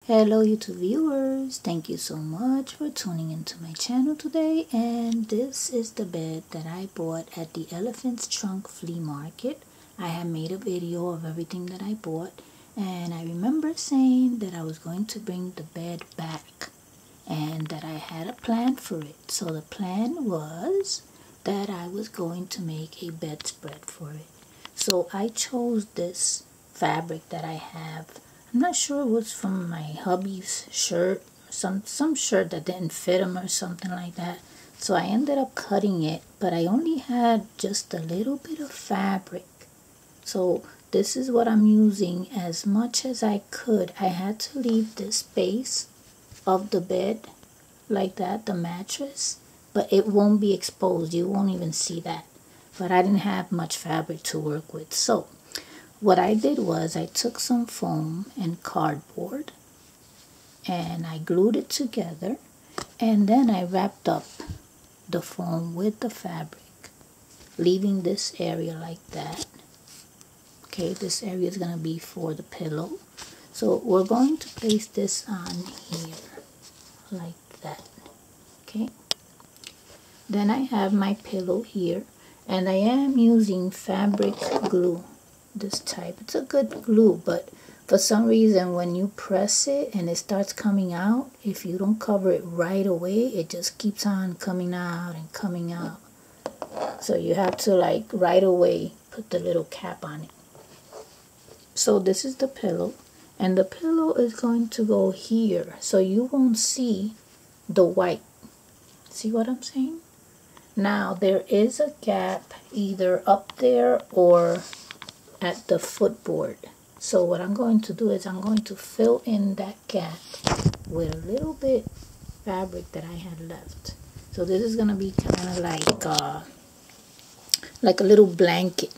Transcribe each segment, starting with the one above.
Hello YouTube viewers, thank you so much for tuning into my channel today, and this is the bed that I bought at the Elephant's Trunk flea market. I have made a video of everything that I bought, and I remember saying that I was going to bring the bed back and that I had a plan for it. So the plan was that I was going to make a bedspread for it. So I chose this fabric that I have. I'm not sure it was from my hubby's shirt, some shirt that didn't fit him or something like that. So I ended up cutting it, but I only had just a little bit of fabric. So this is what I'm using as much as I could. I had to leave this base of the bed like that, the mattress, but it won't be exposed. You won't even see that. But I didn't have much fabric to work with. So what I did was I took some foam and cardboard and I glued it together, and then I wrapped up the foam with the fabric, leaving this area like that. Okay, this area is going to be for the pillow. So we're going to place this on here like that. Okay, then I have my pillow here, and I am using fabric glue. This type. It's a good glue, but for some reason when you press it and it starts coming out, if you don't cover it right away, it just keeps on coming out and coming out. So you have to like right away put the little cap on it. So this is the pillow, and the pillow is going to go here, so you won't see the white. See what I'm saying? Now there is a gap either up there or at the footboard. So what I'm going to do is I'm going to fill in that gap with a little bit fabric that I had left. So this is going to be kind of like a little blanket,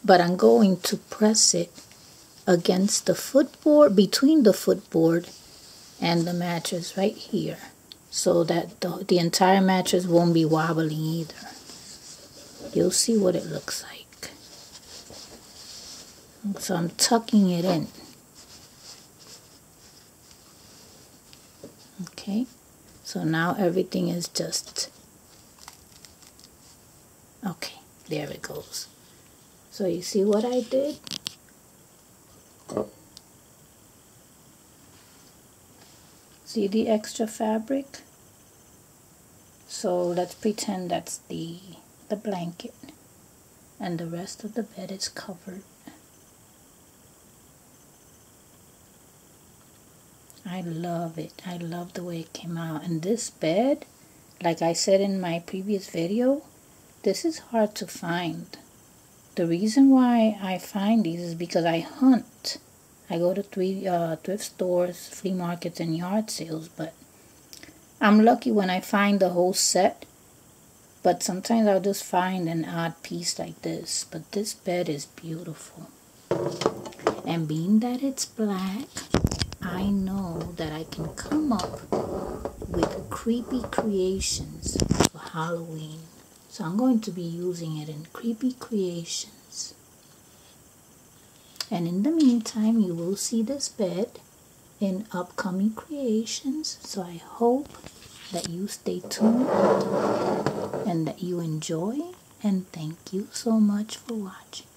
but I'm going to press it against the footboard, between the footboard and the mattress right here, so that the entire mattress won't be wobbling either. You'll see what it looks like. So I'm tucking it in. Okay, so now everything is just, okay, there it goes. So you see what I did? See the extra fabric? So let's pretend that's the blanket, and the rest of the bed is covered. I love it. I love the way it came out. And this bed, like I said in my previous video, this is hard to find. The reason why I find these is because I hunt. I go to thrift stores, flea markets, and yard sales, but I'm lucky when I find the whole set. But sometimes I'll just find an odd piece like this. But this bed is beautiful. And being that it's black, I know that I can come up with creepy creations for Halloween. So I'm going to be using it in creepy creations. And in the meantime, you will see this bed in upcoming creations. So I hope that you stay tuned and that you enjoy. And thank you so much for watching.